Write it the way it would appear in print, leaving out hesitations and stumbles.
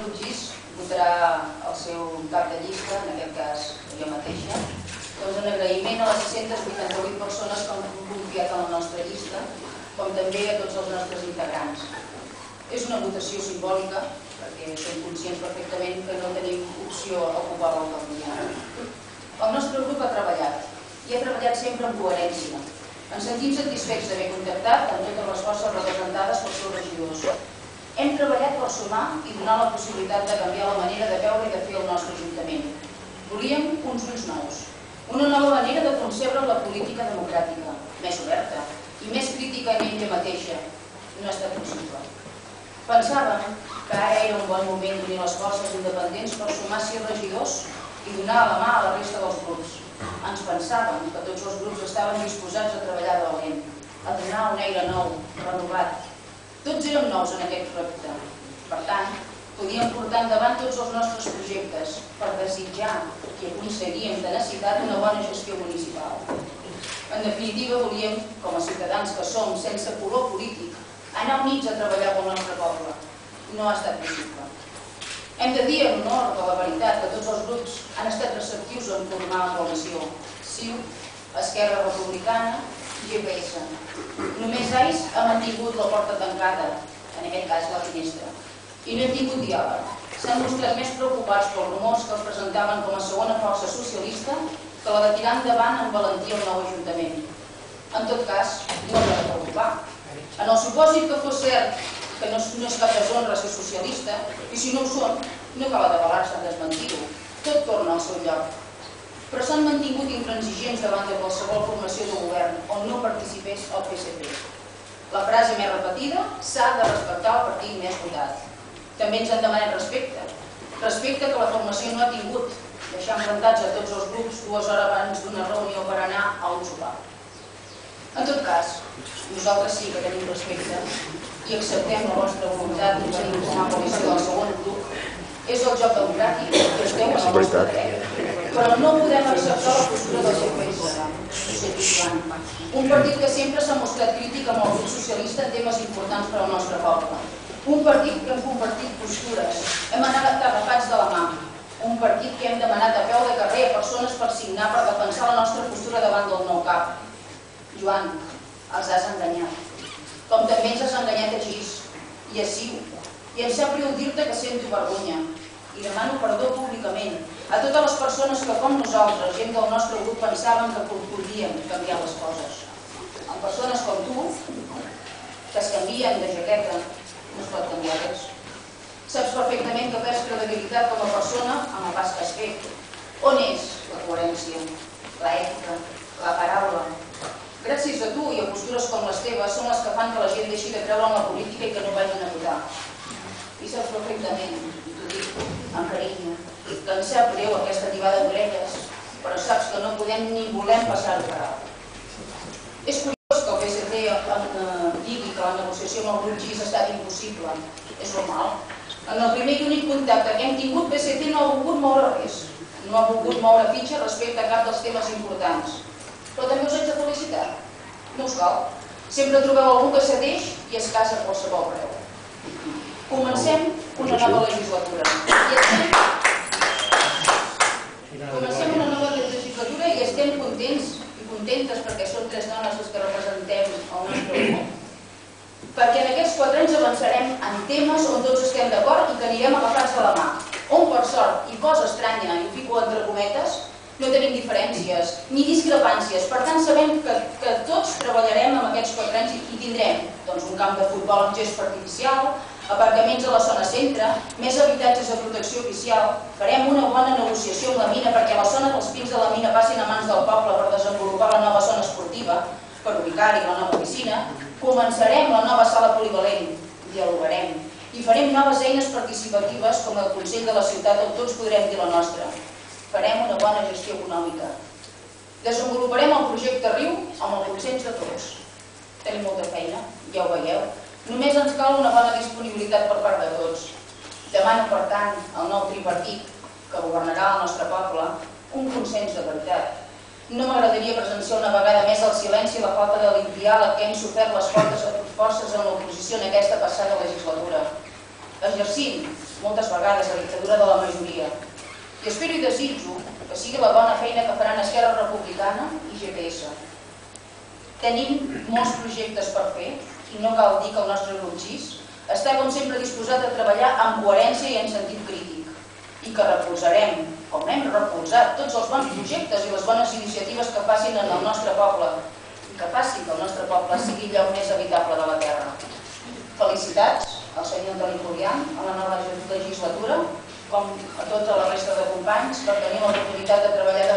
Puigís votarà el seu cap de llista, en aquest cas jo mateixa, doncs en agraïment a les 688 persones que han confiat en la nostra llista, com també a tots els nostres integrants. És una votació simbòlica, perquè som conscients perfectament que no tenim opció a ocupar l'alcaldia. El nostre grup ha treballat, i ha treballat sempre amb coherència. Ens sentim satisfets d'haver contactat amb totes les forces representades pels seus regidors. Hem treballat per sumar i donar la possibilitat de canviar la manera de veure i de fer el nostre Ajuntament. Volíem uns ulls nous, una nova manera de concebre la política democràtica, més oberta i més crítica en ella mateixa. No ha estat possible. Pensàvem que ara era un bon moment d'unir les forces independents per sumar 6 regidors i donar la mà a la resta dels grups. Ens pensàvem que tots els grups estaven disposats a treballar de valent, a donar un aire nou, renovat. Tots érem nous en aquest repte. Per tant, podíem portar endavant tots els nostres projectes per desitjar i aconseguir amb tenacitat una bona gestió municipal. En definitiva, volíem, com a ciutadans que som, sense color polític, anar units a treballar pel nostre poble. No ha estat possible. Hem de dir en honor de la veritat que tots els grups han estat receptius en formar la coalició. CiU, Esquerra Republicana, GPS. Només AIS ha mantingut la porta tancada, en aquest cas la finestra, i no hem tingut diàleg. S'han mostrat més preocupats pels rumors que els presentaven com a segona força socialista que la de tirar endavant amb valentia el nou Ajuntament. En tot cas, no ens ha de preocupar. En el supòsit que fos cert que no és cap deshonra ser socialista, i si no ho són, no cal avalar-se en desmentir-ho. Tot torna al seu lloc. Però s'han mantingut intransigents davant de qualsevol formació de govern on no participés el PSC. La frase més repetida: s'ha de respectar el partit més votat. També ens han demanat respecte. Respecte que la formació no ha tingut, deixant plantats a tots els grups 2 hores abans d'una reunió per anar a un sopar. En tot cas, nosaltres sí que tenim respecte i acceptem la vostra voluntat de venir a formar coalició del segon grup. És el joc democràtic que esteu en el vostre dret. Però no podem acceptar la postura del seu país. Un partit que sempre s'ha mostrat crític amb el grup socialista en temes importants per al nostre poble. Un partit que hem compartit postures, hem anat agafats de la mà. Un partit que hem demanat a peu de carrer a persones per signar per defensar la nostra postura davant del nou cap. Joan, els has enganyat. Com també ens has enganyat a GIS i a CiU. I em sap greu dir-te que sento vergonya. I demano perdó públicament a totes les persones que, com nosaltres, gent del nostre grup, pensaven que podíem canviar les coses. Amb persones com tu, que es canvien de jaqueta, no es pot canviar res. Saps perfectament que perds credibilitat com a persona amb el pas que has fet. On és la coherència, l'ètica, la paraula? Gràcies a tu i a postures com les teves són les que fan que la gent deixi de creure en la política i que no vagin a votar. I saps perfectament, t'ho dic amb carinyo, que ens sap greu aquesta tibada d'orelles, però saps que no podem ni volem passar-ho per alt. És curiós que el PSC digui que la negociació amb el grup GIS ha estat impossible. És normal. En el primer i únic contacte que hem tingut, PSC no ha volgut moure res. No ha volgut moure fitxa respecte a cap dels temes importants. Però també us haig de felicitar. No us cal. Sempre trobeu algú que cedeix i es casa a qualsevol preu. Comencem una nova legislatura. I estem contents i contentes perquè són 3 dones les que representem el nostre grup. Perquè en aquests 4 anys avançarem en temes on tots estem d'acord i que anirem agafats de la mà. On, per sort, i cosa estranya, i ho fico entre cometes, no tenim diferències ni discrepàncies. Per tant, sabem que tots treballarem en aquests 4 anys i tindrem un camp de futbol amb gest artificial, aparcaments a la zona centre, més habitatges de protecció oficial, farem una bona negociació amb la mina perquè la zona dels pins de la mina passin a mans del poble per desenvolupar la nova zona esportiva, per ubicar-hi la nova piscina, començarem la nova sala polivalent, dialogarem i farem noves eines participatives com el Consell de la Ciutat on tots podrem dir la nostra. Farem una bona gestió econòmica. Desenvoluparem el projecte Riu amb el consens de tots. Tenim molta feina, ja ho veieu. Només ens cal una bona disponibilitat per part de tots. Demano, per tant, al nou tripartit, que governarà el nostre poble, un consens de veritat. No m'agradaria presenciar una vegada més el silenci i la falta de diàleg que hem sofert les forces en l'oposició en aquesta passada legislatura. exercint moltes vegades la dictadura de la majoria. I espero i desitjo que sigui la bona feina que faran Esquerra Republicana i GPS. Tenim molts projectes per fer i no cal dir que el nostre grup GIS està com sempre disposat a treballar amb coherència i en sentit crític i que recolzarem, com hem recolzat, tots els bons projectes i les bones iniciatives que facin en el nostre poble i que facin que el nostre poble sigui el lloc més habitable de la terra. Felicitats al senyor Antoni Julián a la nova legislatura, com a tota la resta de companys, per tenir l'oportunitat de treballar